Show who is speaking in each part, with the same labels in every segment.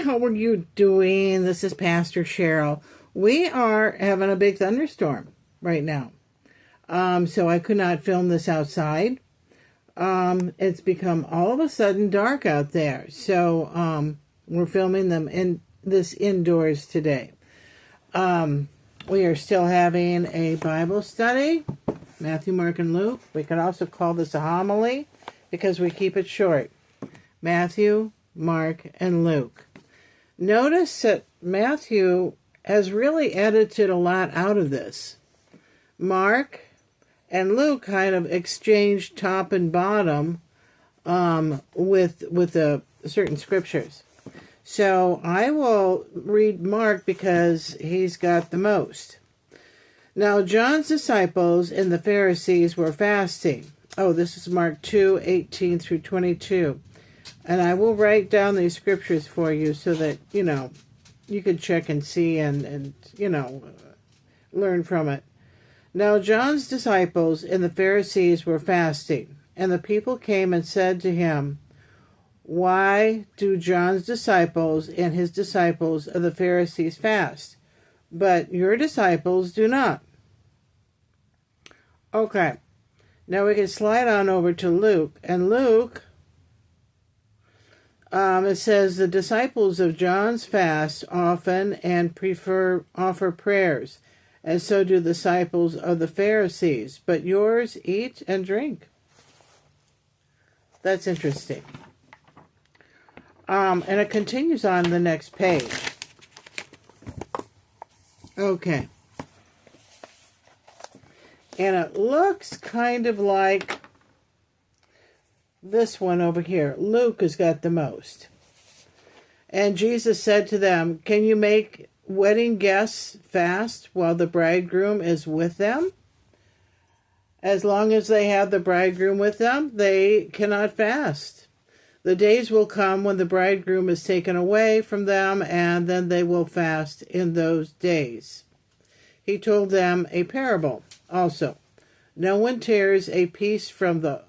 Speaker 1: how are you doing? This is Pastor Cheryl. We are having a big thunderstorm right now. So I could not film this outside. It's become all of a sudden dark out there. So we're filming them in this indoors today. We are still having a Bible study, Matthew, Mark, and Luke. We could also call this a homily because we keep it short. Matthew, Mark, and Luke. Notice that Matthew has really edited a lot out of this. Mark and Luke kind of exchanged top and bottom with certain scriptures. So I will read Mark because he's got the most. Now John's disciples and the Pharisees were fasting. Oh, this is Mark 2:18 through 22. And I will write down these scriptures for you so that, you can check and see and learn from it. Now John's disciples and the Pharisees were fasting, and the people came and said to him, "Why do John's disciples and his disciples of the Pharisees fast, but your disciples do not?" Okay, now we can slide on over to Luke, and Luke... it says the disciples of John's fast often and offer prayers, and so do the disciples of the Pharisees. But yours eat and drink. That's interesting. And it continues on the next page. Okay. And it looks kind of like this one over here. Luke has got the most. And Jesus said to them, "Can you make wedding guests fast while the bridegroom is with them? As long as they have the bridegroom with them, they cannot fast. The days will come when the bridegroom is taken away from them, and then they will fast in those days." He told them a parable also. "No one tears a piece from the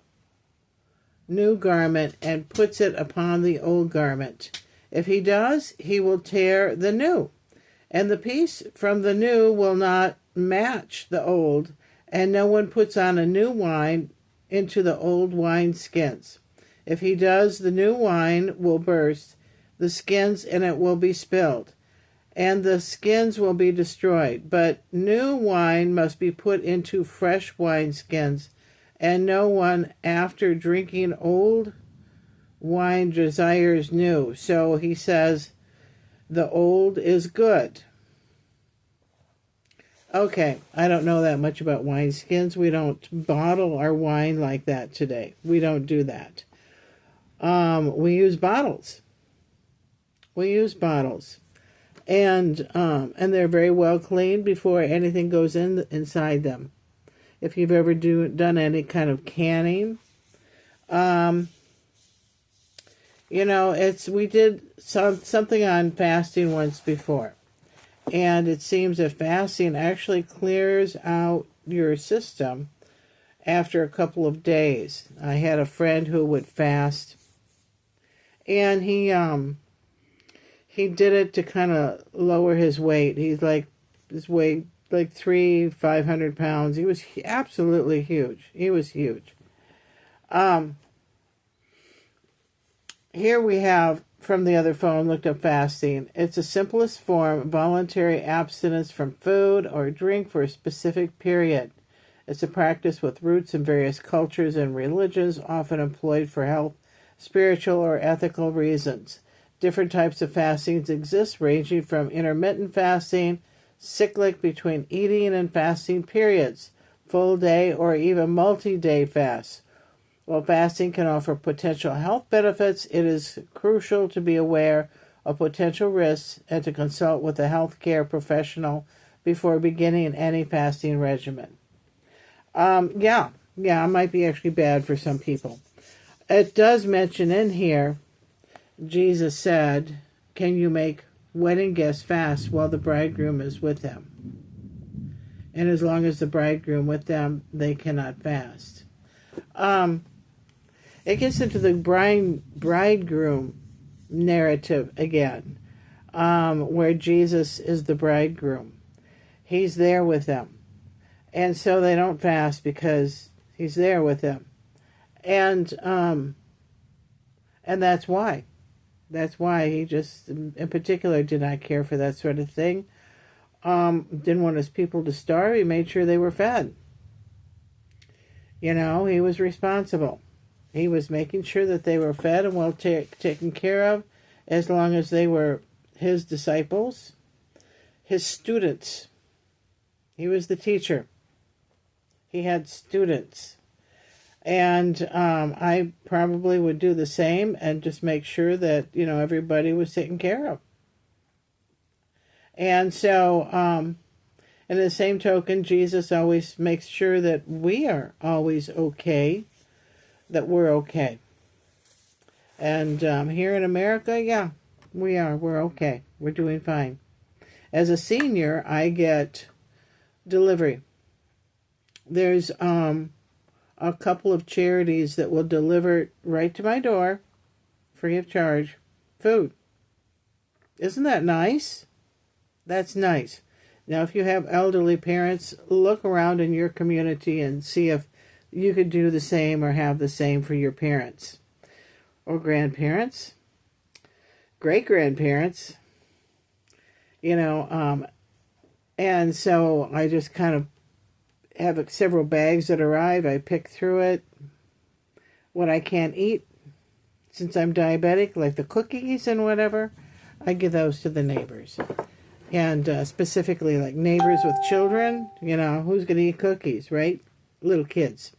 Speaker 1: new garment and puts it upon the old garment. If he does, he will tear the new, and the piece from the new will not match the old, and no one puts on a new wine into the old wine skins. If he does, the new wine will burst the skins, and it will be spilled, and the skins will be destroyed. But new wine must be put into fresh wineskins, and no one after drinking old wine desires new." So he says the old is good. Okay, I don't know that much about wineskins. We don't bottle our wine like that today. We don't do that. We use bottles. And they're very well cleaned before anything goes inside them. If you've ever done any kind of canning, we did something on fasting once before, and it seems that fasting actually clears out your system after a couple of days. I had a friend who would fast, and he did it to kind of lower his weight. His weight like 500 pounds. He was absolutely huge. He was huge. Here we have, from the other phone, looked up fasting. It's the simplest form, voluntary abstinence from food or drink for a specific period. It's a practice with roots in various cultures and religions, often employed for health, spiritual, or ethical reasons. Different types of fastings exist, ranging from intermittent fasting, cyclic between eating and fasting periods, full day or even multi-day fasts. While fasting can offer potential health benefits, it is crucial to be aware of potential risks and to consult with a healthcare professional before beginning any fasting regimen. It might be actually bad for some people. It does mention in here, Jesus said, "Can you make wedding guests fast while the bridegroom is with them? And as long as the bridegroom with them, they cannot fast." It gets into the bridegroom narrative again. where Jesus is the bridegroom. He's there with them. And so they don't fast because he's there with them. And that's why. That's why he just, in particular, did not care for that sort of thing. Didn't want his people to starve. He made sure they were fed. You know, he was responsible. He was making sure that they were fed and well taken care of, as long as they were his disciples, his students. He was the teacher. He had students. And I probably would do the same and just make sure that, you know, everybody was taken care of. And so, in the same token, Jesus always makes sure that we are always okay, that we're okay. And here in America, yeah, we are. We're okay. We're doing fine. As a senior, I get delivery. There's a couple of charities that will deliver right to my door, free of charge, food. Isn't that nice? That's nice. Now, if you have elderly parents, look around in your community and see if you could do the same or have the same for your parents or grandparents, great-grandparents, you know, and so I just kind of have several bags that arrive. I pick through it. What I can't eat, since I'm diabetic, like the cookies and whatever, I give those to the neighbors. And specifically, like neighbors with children, you know, who's going to eat cookies, right? Little kids.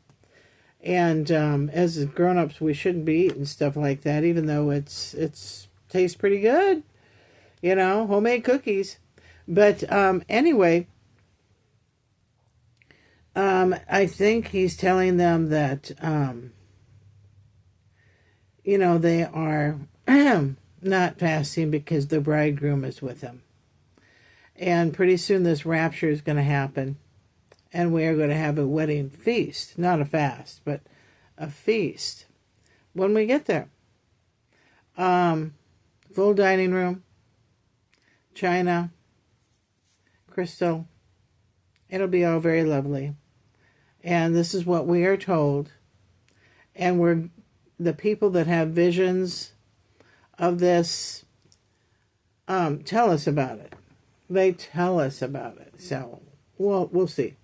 Speaker 1: And as grown-ups, we shouldn't be eating stuff like that, even though it's tastes pretty good, you know, homemade cookies. But anyway, I think he's telling them that, you know, they are not fasting because the bridegroom is with them. And pretty soon this rapture is going to happen. And we are going to have a wedding feast. Not a fast, but a feast. When we get there. Full dining room. China. Crystal. It'll be all very lovely. And this is what we are told. And we're the people that have visions of this tell us about it. They tell us about it. So we'll see.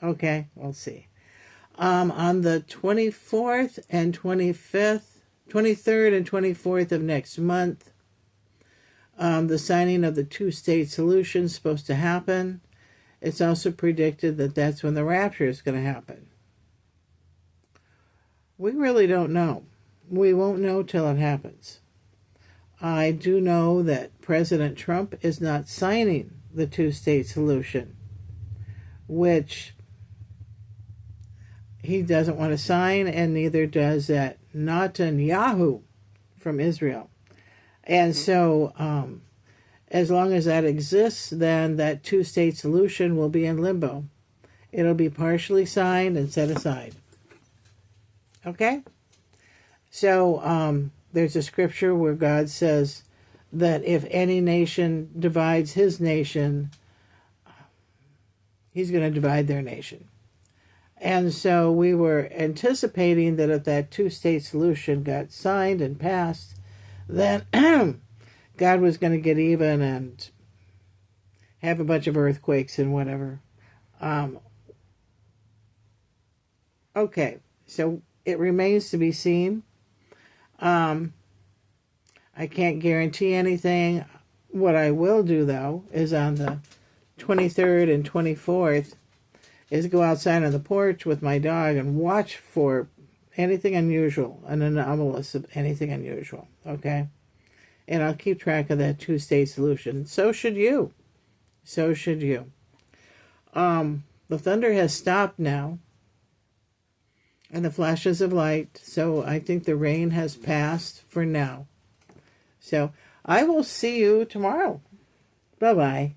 Speaker 1: Okay, we'll see. On the 24th and 25th, 23rd and 24th of next month, the signing of the two-state solution is supposed to happen. It's also predicted that that's when the rapture is going to happen. We really don't know. We won't know till it happens. I do know that President Trump is not signing the two-state solution, which he doesn't want to sign, and neither does that Netanyahu from Israel. And so, as long as that exists, then that two-state solution will be in limbo. It'll be partially signed and set aside. Okay? So, there's a scripture where God says that if any nation divides his nation, he's going to divide their nation. And so we were anticipating that if that two-state solution got signed and passed, then God was going to get even and have a bunch of earthquakes and whatever. Okay, so it remains to be seen. I can't guarantee anything. What I will do, though, is on the 23rd and 24th, is go outside on the porch with my dog and watch for anything unusual, an anomalous of anything unusual, okay? And I'll keep track of that two-state solution. So should you. So should you. The thunder has stopped now, and the flashes of light, so I think the rain has passed for now. So I will see you tomorrow. Bye-bye.